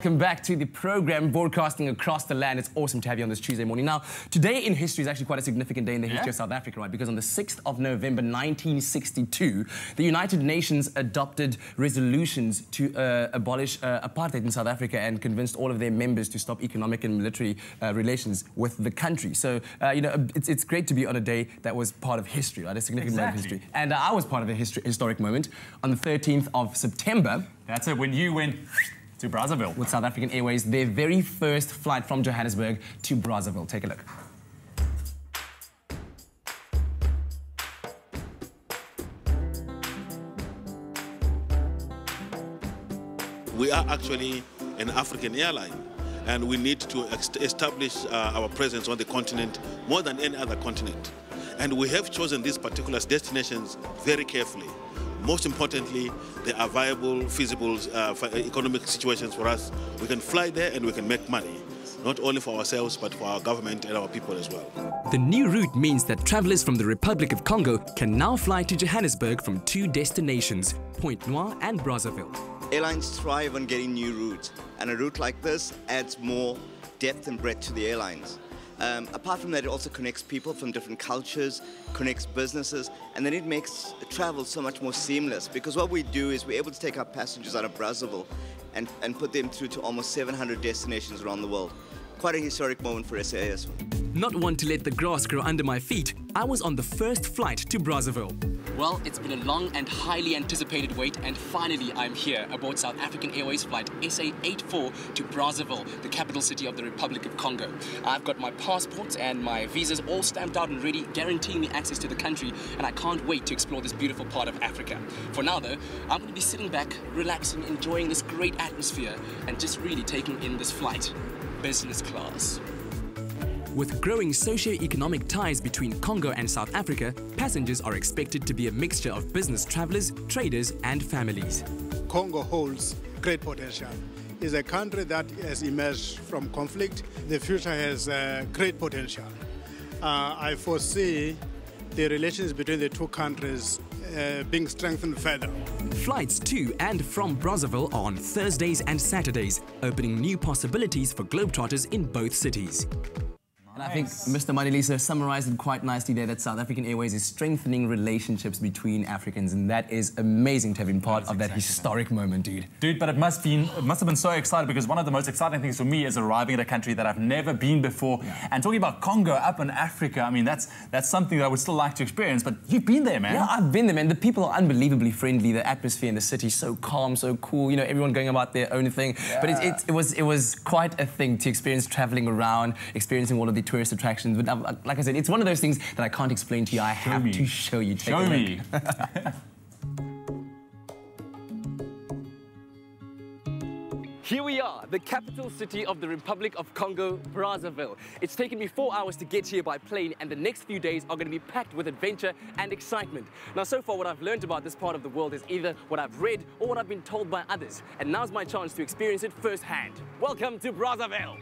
Welcome back to the program, broadcasting across the land. It's awesome to have you on this Tuesday morning. Now, today in history is actually quite a significant day in the history of South Africa, right? Because on the 6th of November 1962, the United Nations adopted resolutions to abolish apartheid in South Africa and convinced all of their members to stop economic and military relations with the country. So, you know, it's great to be on a day that was part of history, right? A significant moment of history. And I was part of a historic moment on the 13th of September. That's it, when you went to Brazzaville. With South African Airways, their very first flight from Johannesburg to Brazzaville. Take a look. We are actually an African airline, and we need to establish our presence on the continent more than any other continent. And we have chosen these particular destinations very carefully. Most importantly, they are viable, feasible economic situations for us. We can fly there and we can make money, not only for ourselves, but for our government and our people as well. The new route means that travelers from the Republic of Congo can now fly to Johannesburg from 2 destinations, Pointe Noire and Brazzaville. Airlines thrive on getting new routes, and a route like this adds more depth and breadth to the airlines. Apart from that, it also connects people from different cultures, connects businesses, and then it makes travel so much more seamless, because what we do is we're able to take our passengers out of Brazzaville and put them through to almost 700 destinations around the world. Quite a historic moment for SAS. Not one to let the grass grow under my feet, I was on the first flight to Brazzaville. Well, it's been a long and highly anticipated wait, and finally I'm here aboard South African Airways flight SA84 to Brazzaville, the capital city of the Republic of Congo. I've got my passports and my visas all stamped out and ready, guaranteeing me access to the country, and I can't wait to explore this beautiful part of Africa. For now though, I'm going to be sitting back, relaxing, enjoying this great atmosphere, and just really taking in this flight. Business class. With growing socio-economic ties between Congo and South Africa, passengers are expected to be a mixture of business travelers, traders and families. Congo holds great potential. It's a country that has emerged from conflict. The future has great potential. I foresee the relations between the two countries being strengthened further. Flights to and from Brazzaville are on Thursdays and Saturdays, opening new possibilities for globetrotters in both cities. And I think Mr. Manilisa summarized it quite nicely there, that South African Airways is strengthening relationships between Africans, and that is amazing to have been part of that historic moment, dude. Dude, but it must have been so exciting, because one of the most exciting things for me is arriving at a country that I've never been before. Yeah. And talking about Congo up in Africa, I mean, that's something that I would still like to experience, but you've been there, man. Yeah, I've been there, man. The people are unbelievably friendly. The atmosphere in the city is so calm, so cool. You know, everyone going about their own thing. Yeah. But it was quite a thing to experience traveling around, experiencing all of the tourist attractions. But like I said, it's one of those things that I can't explain to you. I have to show you. Show me. Here we are, the capital city of the Republic of Congo, Brazzaville. It's taken me 4 hours to get here by plane, and the next few days are going to be packed with adventure and excitement. Now, so far what I've learned about this part of the world is either what I've read or what I've been told by others. And now's my chance to experience it firsthand. Welcome to Brazzaville!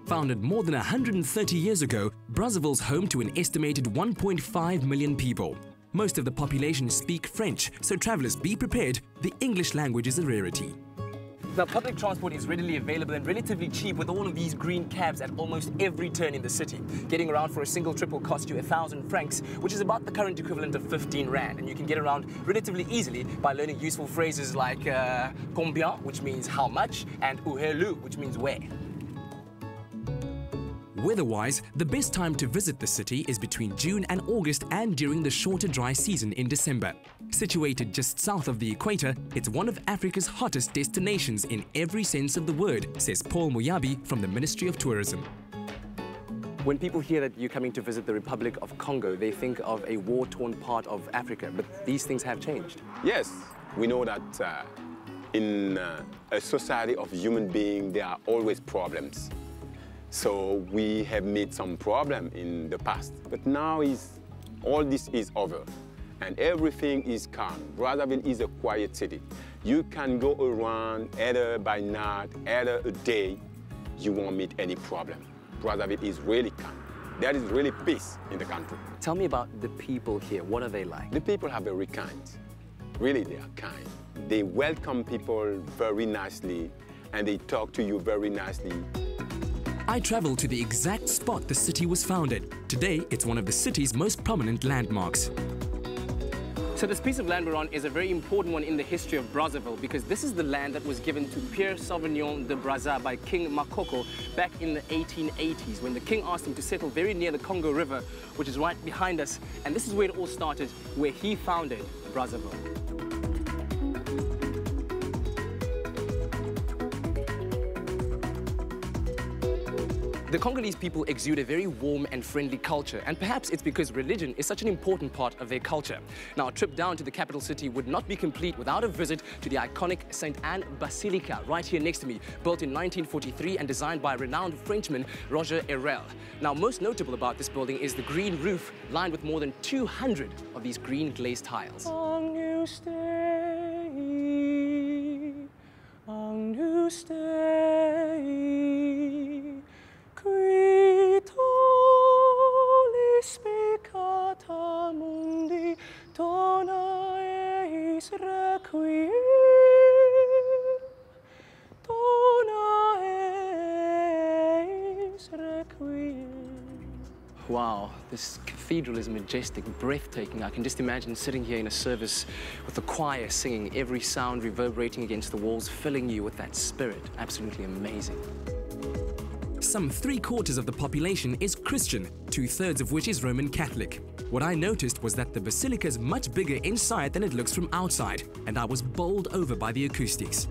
Founded more than 130 years ago, Brazzaville's home to an estimated 1.5 million people. Most of the population speak French, so travelers be prepared, the English language is a rarity. Now, public transport is readily available and relatively cheap, with all of these green cabs at almost every turn in the city. Getting around for a single trip will cost you 1,000 francs, which is about the current equivalent of 15 rand. And you can get around relatively easily by learning useful phrases like combien, which means how much, and où est le, which means where. Weather-wise, the best time to visit the city is between June and August, and during the shorter dry season in December. Situated just south of the equator, it's one of Africa's hottest destinations in every sense of the word, says Paul Moyabi from the Ministry of Tourism. When people hear that you're coming to visit the Republic of Congo, they think of a war-torn part of Africa, but these things have changed. Yes, we know that in a society of human beings, there are always problems. So we have made some problem in the past, but now all this is over and everything is calm. Brazzaville is a quiet city. You can go around either by night, either a day, you won't meet any problem. Brazzaville is really calm. There is really peace in the country. Tell me about the people here. What are they like? The people are very kind. Really, they are kind. They welcome people very nicely. and they talk to you very nicely. I traveled to the exact spot the city was founded. Today, it's one of the city's most prominent landmarks. So this piece of land we're on is a very important one in the history of Brazzaville because this is the land that was given to Pierre Sauvignon de Brazza by King Makoko back in the 1880s when the king asked him to settle very near the Congo River, which is right behind us. And this is where it all started, where he founded Brazzaville. The Congolese people exude a very warm and friendly culture, and perhaps it's because religion is such an important part of their culture. Now, a trip down to the capital city would not be complete without a visit to the iconic St. Anne Basilica right here next to me, built in 1943 and designed by renowned Frenchman Roger Herel. Now, most notable about this building is the green roof, lined with more than 200 of these green glazed tiles. Wow, this cathedral is majestic, breathtaking. I can just imagine sitting here in a service with the choir singing, every sound reverberating against the walls, filling you with that spirit. Absolutely amazing. Some 3/4 of the population is Christian, 2/3 of which is Roman Catholic. What I noticed was that the basilica is much bigger inside than it looks from outside, and I was bowled over by the acoustics.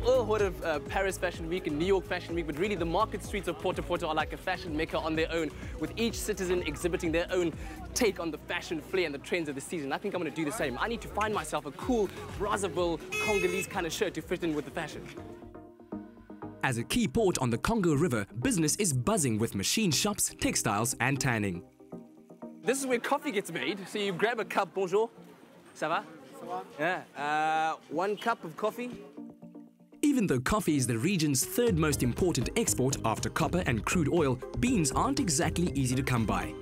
All heard of Paris Fashion Week and New York Fashion Week, but really the market streets of Porto are like a fashion mecca on their own, with each citizen exhibiting their own take on the fashion flair and the trends of the season. I think I'm going to do the same. I need to find myself a cool Brazzaville Congolese kind of shirt to fit in with the fashion. As a key port on the Congo River, business is buzzing with machine shops, textiles and tanning. This is where coffee gets made. So you grab a cup, bonjour. Ça va? Ça va. Yeah. 1 cup of coffee. Even though coffee is the region's 3rd most important export after copper and crude oil, beans aren't exactly easy to come by.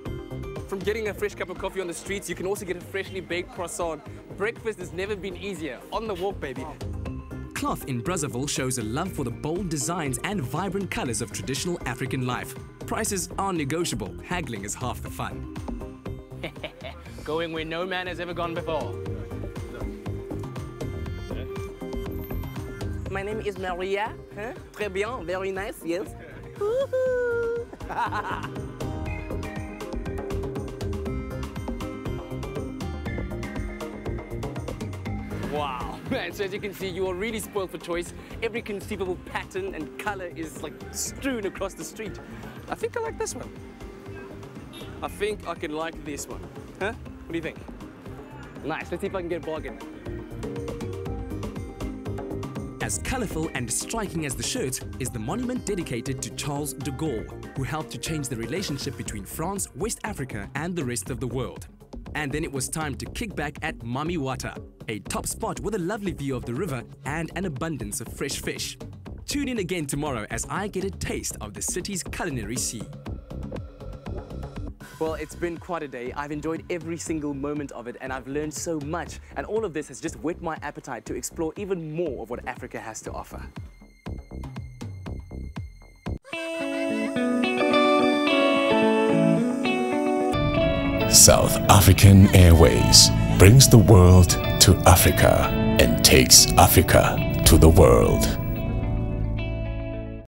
From getting a fresh cup of coffee on the streets, you can also get a freshly baked croissant. Breakfast has never been easier. On the walk, baby. Cloth in Brazzaville shows a love for the bold designs and vibrant colors of traditional African life. Prices are negotiable. Haggling is half the fun. Going where no man has ever gone before. My name is Maria. Huh? Très bien, very nice, yes. Wow, man, so as you can see, you are really spoiled for choice. Every conceivable pattern and color is like strewn across the street. I think I like this one. I think I can like this one. Huh? What do you think? Nice, let's see if I can get a bargain. As colorful and striking as the shirt is the monument dedicated to Charles de Gaulle, who helped to change the relationship between France, West Africa and the rest of the world. And then it was time to kick back at Mami Wata, a top spot with a lovely view of the river and an abundance of fresh fish. Tune in again tomorrow as I get a taste of the city's culinary scene. Well, it's been quite a day. I've enjoyed every single moment of it and I've learned so much. And all of this has just whet my appetite to explore even more of what Africa has to offer. South African Airways brings the world to Africa and takes Africa to the world.